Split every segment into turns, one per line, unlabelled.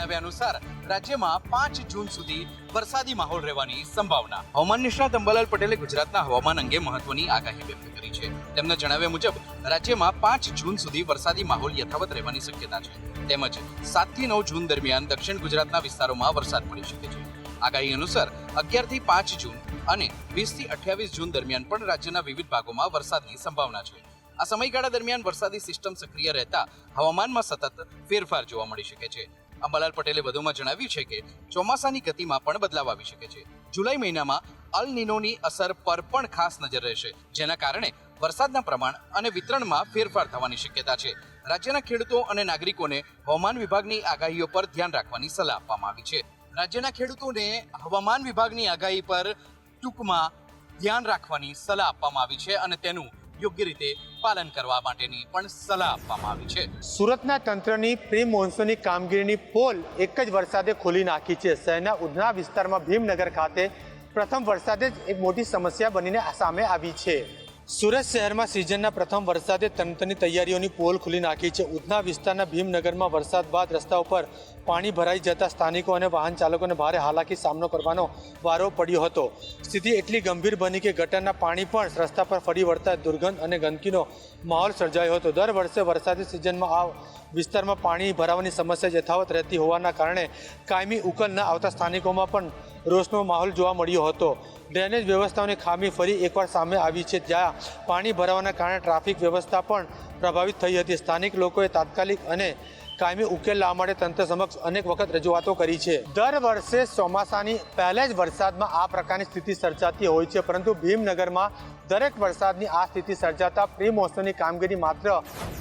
જણાવ્યા અનુસાર રાજ્યમાં 5 જૂન સુધી વરસાદી માહોલ રહેવાની સંભાવના. હવામાન નિષ્ણાત અંબાલાલ પટેલે ગુજરાતના હવામાન અંગે મહત્વની આગાહી વ્યક્ત કરી છે. તેમના જણાવ્યા મુજબ રાજ્યમાં 5 જૂન સુધી વરસાદી માહોલ યથાવત રહેવાની શક્યતા છે. તેમજ 7 થી 9 જૂન દરમિયાન દક્ષિણ ગુજરાતના વિસ્તારોમાં વરસાદ પડી શકે છે. આગાહી અનુસાર 11 થી 5 જૂન અને 20 થી 28 જૂન દરમિયાન પણ રાજ્યના વિવિધ ભાગોમાં વરસાદની સંભાવના છે. આ સમયગાળા દરમિયાન વરસાદી સિસ્ટમ સક્રિય રહેતા હવામાનમાં સતત ફેરફાર જોવા મળી શકે છે. અંબાલાલ પટેલે વધુમાં જણાવ્યું છે કે ચોમાસાની ગતિમાં પણ બદલાવ આવી શકે છે. જુલાઈ મહિનામાં અલ નીનોની અસર પર પણ ખાસ નજર રહેશે, જેના કારણે વરસાદના પ્રમાણ અને વિતરણમાં ફેરફાર થવાની શક્યતા છે. રાજ્યના ખેડૂતો અને નાગરિકોને હવામાન વિભાગની આગાહીઓ પર ધ્યાન રાખવાની સલાહ આપવામાં આવી છે. રાજ્યના ખેડૂતોને હવામાન વિભાગની આગાહી પર ટૂંકમાં ધ્યાન રાખવાની સલાહ આપવામાં આવી છે અને તેનું યોગ્ય રીતે પાલન કરવા માટેની પણ સલાહ આપવામાં આવી છે.
સુરતના તંત્રની પ્રી મોન્સૂનની કામગીરીની પોલ એક જ વરસાદે ખોલી નાખી છે. શહેરના ઉધના વિસ્તારમાં ભીમનગર ખાતે પ્રથમ વરસાદે જ એક મોટી સમસ્યા બનીને સામે આવી છે. સુરત શહેરમાં સિઝનના પ્રથમ વરસાદે તંત્રની તૈયારીઓની પોલ ખોલી નાખી છે. ઉધના વિસ્તારના ભીમનગરમાં વરસાદ બાદ રસ્તાઓ પર પાણી ભરાઈ જતા સ્થાનિકો અને વાહન ચાલકોને ભારે હાલાકી સામનો કરવાનો વારો પડ્યો હતો. સ્થિતિ એટલી ગંભીર બની કે ગટરના પાણી પણ રસ્તા પર ફરી વળતા દુર્ગંધ અને ગંદકીનો માહોલ સર્જાયો હતો. દર વર્ષે વરસાદી સિઝનમાં આ વિસ્તારમાં પાણી ભરાવાની સમસ્યા યથાવત રહેતી હોવાના કારણે કાયમી ઉકેલ ન આવતા સ્થાનિકોમાં પણ રોષનો માહોલ જોવા મળ્યો હતો. ડ્રેનેજ વ્યવસ્થાઓની ખામી ફરી એકવાર સામે આવી છે, જ્યાં પાણી ભરાવાના કારણે ટ્રાફિક વ્યવસ્થા પણ પ્રભાવિત થઈ હતી. સ્થાનિક લોકોએ તાત્કાલિક અને કાયમી ઉકેલ લાવવા માટે તંત્ર સમક્ષ અનેક વખત રજૂઆતો કરી છે. દર વર્ષે ચોમાસાની પહેલા જ વરસાદમાં આ પ્રકારની સ્થિતિ સર્જાતી હોય છે, પરંતુ ભીમનગરમાં દરેક વરસાદની આ સ્થિતિ સર્જાતા પ્રી મોન્સૂનની કામગીરી માત્ર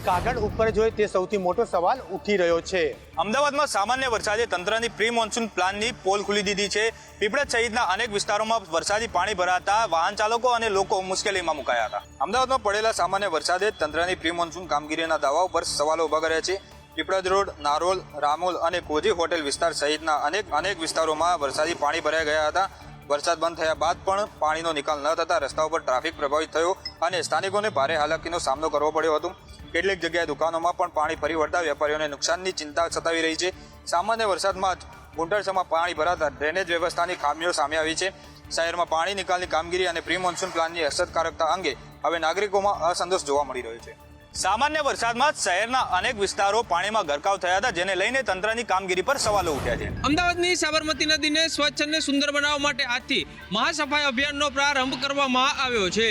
કાગળ ઉપર જ હોય તે સૌથી મોટો સવાલ ઉઠી રહ્યો છે.
અમદાવાદમાં સામાન્ય વરસાદે તંત્રની પ્રી મોન્સૂન પ્લાનની પોલ ખુલી દીધી છે. પીપળજ સહિતના અનેક વિસ્તારોમાં વરસાદી પાણી ભરાતા વાહન ચાલકો અને લોકો મુશ્કેલીમાં મુકાયા હતા. અમદાવાદમાં પડેલા સામાન્ય વરસાદે તંત્રની પ્રી મોન્સૂન કામગીરીના દાવાઓ પર સવાલો ઉભા કર્યા છે. પીપળજ રોડ, નારોલ, રામોલ અને કોજી હોટેલ વિસ્તાર સહિતના અનેક વિસ્તારોમાં વરસાદી પાણી ભરાઈ ગયા હતા. વરસાદ બંધ થયા બાદ પણ પાણીનો નિકાલ ન થતા રસ્તાઓ પર ટ્રાફિક પ્રભાવિત થયો અને સ્થાનિકોને ભારે હાલાકીનો સામનો કરવો પડ્યો હતો. કેટલીક જગ્યાએ દુકાનોમાં પણ પાણી ફરી વળતા વેપારીઓને નુકસાનની ચિંતા સતાવી રહી છે. સામાન્ય વરસાદમાં જ ઘૂંટણસમાં પાણી ભરાતા ડ્રેનેજ વ્યવસ્થાની ખામીઓ સામે આવી છે. શહેરમાં પાણી નિકાલની કામગીરી અને પ્રી મોન્સૂન પ્લાનની અસરકારકતા અંગે હવે નાગરિકોમાં અસંતોષ જોવા મળી રહ્યો છે. સામાન્ય વરસાદમાં શહેરના અનેક વિસ્તારો પાણીમાં ગરકાવ થયા હતા, જેને લઈને તંત્રની કામગીરી પર સવાલો ઉઠ્યા છે.
અમદાવાદની સાબરમતી નદીને સ્વચ્છ અને સુંદર બનાવવા માટે આજથી મહાસફાઈ અભિયાનનો પ્રારંભ કરવામાં આવ્યો છે.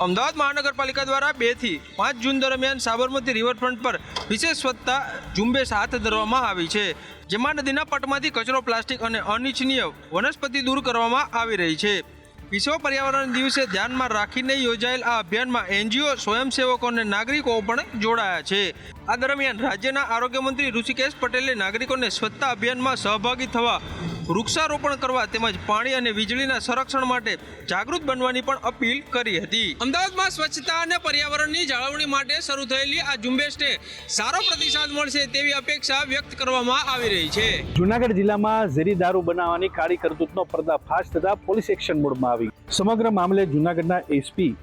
અમદાવાદ મહાનગરપાલિકા દ્વારા 2 થી 5 જૂન દરમિયાન સાબરમતી રિવરફ્રન્ટ પર વિશેષ સ્વચ્છતા ઝુંબેશ હાથ ધરવામાં આવી છે, જેમાં નદીના પટમાંથી કચરો, પ્લાસ્ટિક અને અનિચ્છનીય વનસ્પતિ દૂર કરવામાં આવી રહી છે. વિશ્વ પર્યાવરણ દિવસે ધ્યાનમાં રાખીને યોજાયેલ આ અભિયાનમાં એનજીઓ, સ્વયંસેવકો અને નાગરિકો પણ જોડાયા છે. આ દરમિયાન રાજ્યના આરોગ્ય મંત્રી ઋષિકેશ પટેલે નાગરિકોને સ્વચ્છતા અભિયાનમાં સહભાગી થવા, વૃક્ષારોપણ કરવા તેમજ પાણી અને વીજળીના સંરક્ષણ માટે જાગૃત બનવાની પણ અપીલ કરી હતી. અમદાવાદમાં સ્વચ્છતા અને પર્યાવરણની જાળવણી માટે શરૂ થયેલી આ ઝુંબેશને સારો પ્રતિસાદ મળશે તેવી અપેક્ષા વ્યક્ત કરવામાં આવી રહી છે.
જૂનાગઢ જિલ્લામાં ઝેરી દારૂ બનાવવાની કાળી કરતૂતનો પર્દાફાશ થતા પોલીસ એક્શન મોડમાં આવી. સમગ્ર મામલે જૂનાગઢના એસપી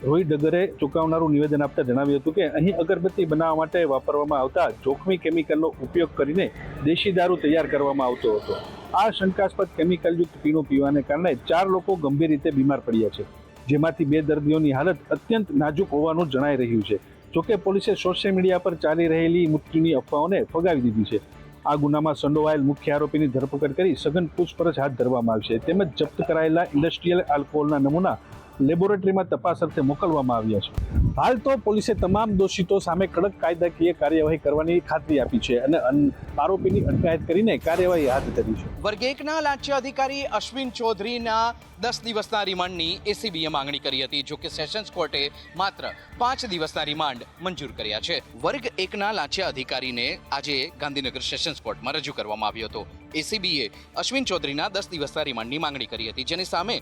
રોહિત ડગરે ચોંકાવનારું નિવેદન આપતા જણાવ્યું હતું કે અહીં અગરબત્તી બનાવવા માટે વાપરવામાં આવતા જોખમી કેમિકલનો ઉપયોગ કરીને દેશી દારૂ તૈયાર કરવામાં આવતો હતો. આ શંકાસ્પદ કેમિકલયુક્ત પીણું પીવાને કારણે 4 લોકો ગંભીર રીતે બીમાર પડ્યા છે, જેમાંથી 2 દર્દીઓની હાલત અત્યંત નાજુક હોવાનું જણાઈ રહ્યું છે. જોકે પોલીસે સોશિયલ મીડિયા પર ચાલી રહેલી મૃત્યુની અફવાઓને ફગાવી દીધી છે. આ ગુનામાં સંડોવાયેલ મુખ્ય આરોપીની ધરપકડ કરી સઘન પૂછપરછ હાથ ધરવામાં આવશે, તેમજ જપ્ત કરાયેલા ઇન્ડસ્ટ્રીયલ આલ્કોહોલના નમૂના લેબોરેટરીમાં તપાસ અર્થે મોકલવામાં આવ્યા છે. હાલ તો પોલીસે તમામ દોષિતો સામે કડક કાયદાકીય કાર્યવાહી કરવાની ખાતરી આપી છે અને આરોપીની અટકાયત કરીને કાર્યવાહી હાથ ધરી છે.
વર્ગ 1ના લાંચા અધિકારી અશ્વિન ચૌધરીના 10 દિવસના રિમાન્ડની એસીબીએ માંગણી કરી હતી, જોકે સેશન્સ કોર્ટે માત્ર 5 દિવસના રિમાન્ડ મંજૂર કર્યા છે. વર્ગ 1ના લાંચા અધિકારીને આજે ગાંધીનગર સેશન્સ કોર્ટમાં રજૂ કરવામાં આવ્યો હતો. એસીબીએ અશ્વિન ચૌધરીના 10 દિવસના રિમાન્ડની માંગણી કરી હતી, જેની સામે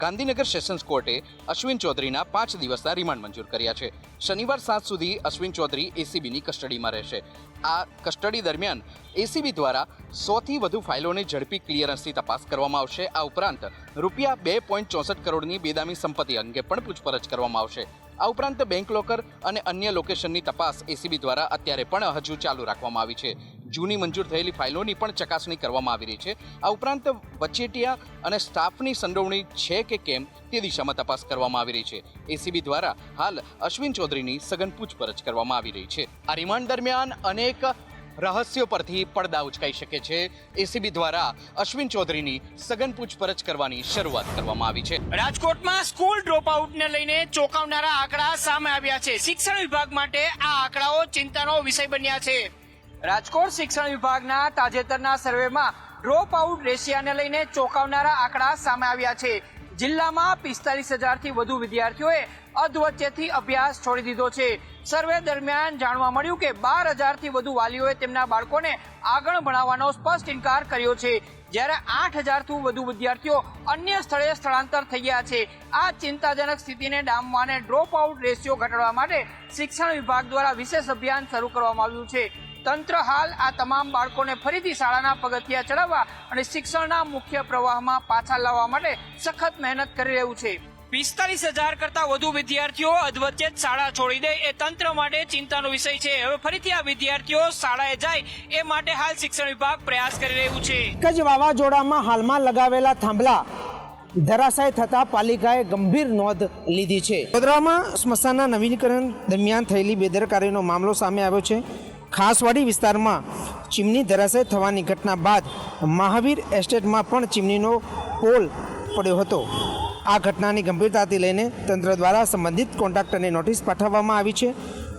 ગાંધીનગર સેશન્સ કોર્ટે અશ્વિન ચૌધરીના 5 દિવસના રિમાન્ડ મંજૂર કર્યા છે. શનિવાર સાંજ સુધી અશ્વિન ચૌધરી એસીબીની કસ્ટડીમાં રહેશે. આ કસ્ટડી દરમિયાન એસીબી દ્વારા 100થી વધુ ફાઇલોની ઝડપી ક્લિયરન્સની તપાસ કરવામાં આવશે. આ ઉપરાંત રૂપિયા 2.64 કરોડની બેદામી સંપત્તિ અંગે પણ પૂછપરછ કરવામાં આવશે. આ ઉપરાંત બેંક લોકર અને અન્ય લોકેશનની તપાસ એસીબી દ્વારા અત્યારે પણ હજુ ચાલુ રાખવામાં આવી છે. જૂની મંજૂર થયેલી ફાઇલોની પણ ચકાસણી કરવામાં આવી રહી છે. આ ઉપરાંત વચેટિયા અને સ્ટાફની સંડોવણી છે કે કેમ તે દિશામાં તપાસ કરવામાં આવી રહી છે. એસીબી દ્વારા હાલ અશ્વિન ચૌધરીની સઘન પૂછપરછ કરવામાં આવી રહી છે. આ રિમાન્ડ દરમિયાન અનેક રહસ્યો પરથી પડદા ઉચકાઈ શકે છે. એસીબી દ્વારા અશ્વિન ચૌધરીની સઘન પૂછપરછ કરવાની શરૂઆત કરવામાં આવી છે.
રાજકોટમાં સ્કૂલ ડ્રોપઆઉટને લઈને ચોંકાવનારા આંકડા સામે આવ્યા છે. શિક્ષણ વિભાગ માટે આ આંકડાઓ ચિંતાનો વિષય બન્યા છે. રાજકોટ શિક્ષણ વિભાગના તાજેતરના સર્વેમાં ડ્રોપઆઉટ રેશિયાને લઈને ચોંકાવનારા આંકડા સામે આવ્યા છે. જિલ્લામાં 45,000થી વધુ વિદ્યાર્થીઓએ અધવચ્ચેથી અભ્યાસ છોડી દીધો છે. સર્વે દરમિયાન જાણવા મળ્યું કે 12,000થી વધુ વાલીઓએ તેમના બાળકોને આગળ ભણાવવાનો સ્પષ્ટ ઇનકાર કર્યો છે, જ્યારે 8,000થી વધુ વિદ્યાર્થીઓ અન્ય સ્થળે સ્થળાંતર થઈ ગયા છે. આ ચિંતાજનક સ્થિતિને ડામવા અને ડ્રોપ આઉટ રેશિયો ઘટાડવા માટે શિક્ષણ વિભાગ દ્વારા વિશેષ અભિયાન શરૂ કરવામાં આવ્યું છે. તંત્ર હાલ આ તમામ બાળકોને ફરીથી શાળાના પગથિયા ચડાવવા અને શિક્ષણના મુખ્ય પ્રવાહમાં પાછા લાવવા માટે સખત મહેનત કરી રહ્યું છે. 45,000 કરતા વધુ વિદ્યાર્થીઓ અધવચ્ચે જ શાળા છોડી દે એ તંત્ર માટે ચિંતાનો વિષય છે. હવે ફરીથી આ વિદ્યાર્થીઓ શાળાએ જાય એ માટે હાલ શિક્ષણ વિભાગ પ્રયાસ કરી રહ્યું છે.
કચ્છ વાવાઝોડામાં હાલમાં લગાવેલા થાંભલા ધરાશાય થતા પાલિકાએ ગંભીર નોંધ લીધી છે. વડોદરામાં સ્મશાનના નવીનીકરણ દરમિયાન થયેલી બેદરકારીનો મામલો સામે આવ્યો છે. ખાસવાડી વિસ્તારમાં ચીમની ધરાશય થવાની ઘટના બાદ મહાવીર એસ્ટેટમાં પણ ચીમનીનો પોલ પડ્યો હતો. આ ઘટનાની ગંભીરતાથી લઈને તંત્ર દ્વારા સંબંધિત કોન્ટ્રાક્ટરને નોટિસ પાઠવવામાં આવી છે.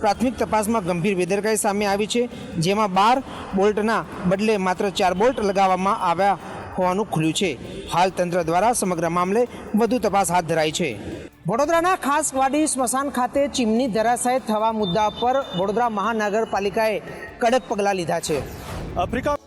પ્રાથમિક તપાસમાં ગંભીર બેદરકારી સામે આવી છે, જેમાં 12 બોલ્ટના બદલે માત્ર 4 બોલ્ટ લગાવવામાં આવ્યા હોવાનું ખુલ્યું છે. હાલ તંત્ર દ્વારા સમગ્ર મામલે વધુ તપાસ હાથ ધરાઈ છે. વડોદરાના ખાસવાડી સ્મશાન ખાતે ચીમની ધરાશાય થવા મુદ્દા પર વડોદરા મહાનગરપાલિકાએ કડક પગલાં લીધા છે.
આફ્રિકા